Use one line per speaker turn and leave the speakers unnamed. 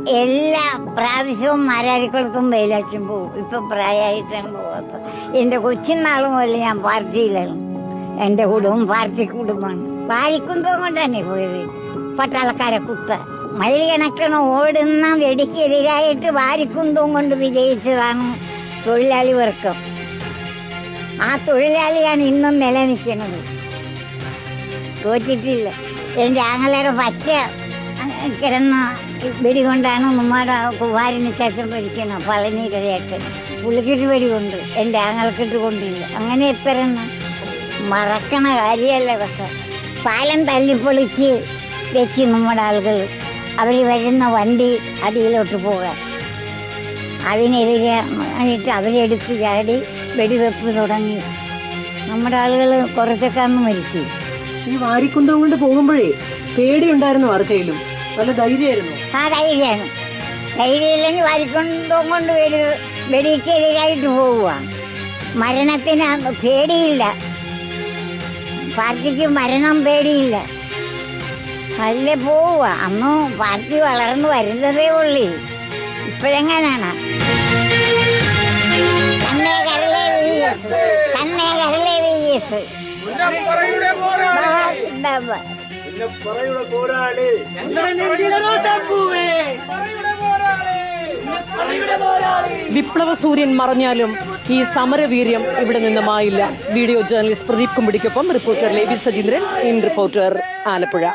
എല്ലാ പ്രാവശ്യവും മാരാരിക്കുളത്തും വെയിലാച്ചും പോകും. ഇപ്പൊ പ്രായമായിട്ടാണ് പോകാത്ത. എന്റെ കൊച്ചുനാൾ മുതൽ ഞാൻ പാർട്ടിയിലാണ്. എന്റെ കുടുംബം പാർട്ടി കുടുംബമാണ്. വാരിക്കുന്തം കൊണ്ട് തന്നെ പോയത്. പട്ടാളക്കാരെ കുത്ത മൈൽ ഓടുന്ന വെടിക്കെതിരായിട്ട് വാരിക്കുന്തവും കൊണ്ട് വിജയിച്ചതാണ് തൊഴിലാളി വർഗം. ആ തൊഴിലാളിയാണ് ഇന്നും നിലനിൽക്കുന്നത്. തോറ്റിട്ടില്ല. എന്റെ ആങ്ങളയുടെ പച്ച കിടന്ന വെടികൊണ്ടാണ് നമ്മുടെ കുമാരന് ശേഷം പഠിക്കുന്നത്. പളനിയിലേട്ട് പുള്ളിക്കിട്ട് വെടികൊണ്ട് എന്റെ ആങ്ങൾക്കിട്ട് കൊണ്ടില്ല. അങ്ങനെ എത്ര മറക്കണ കാര്യമല്ല. പക്ഷെ പാലം തല്ലിപ്പൊളിച്ച് വെച്ച് നമ്മുടെ ആളുകൾ അവർ വരുന്ന വണ്ടി അതിലോട്ട് പോകാൻ അതിനെതിരായിട്ട് അവരെടുത്ത് ചാടി വെടിവെപ്പ് തുടങ്ങി. നമ്മുടെ ആളുകൾ കുറച്ചൊക്കെ അന്ന് മരിച്ചു.
ഈ വാരിക്കുന്തം കൊണ്ട് പോകുമ്പോഴേ പേടിയുണ്ടായിരുന്നു ആർക്കെങ്കിലും? നല്ല ധൈര്യമായിരുന്നു.
ആ ധൈര്യമാണ്. ധൈര്യമില്ലെങ്കിൽ വാരിക്കുന്തം കൊണ്ട് വെടിക്കെതിരായിട്ട് പോവുക. മരണത്തിന് പേടിയില്ല. പാർട്ടിക്ക് മരണം പേടിയില്ല. അല്ല പോവുക. അന്ന് പാർട്ടി വളർന്നു വരുന്നതേ ഉള്ളൂ. ഇപ്പോഴെങ്ങനാണ് കണ്ണേ കരളേ VS, കണ്ണേ കരളേ VS.
വിപ്ലവ സൂര്യൻ മറഞ്ഞാലും ഈ സമരവീര്യം ഇവിടെ നിന്നുമായില്ല. വീഡിയോ ജേർണലിസ്റ്റ് പ്രദീപ് കുമ്പിടിക്കൊപ്പം reporter Leby Sajeendran, in Reporter, Alappuzha.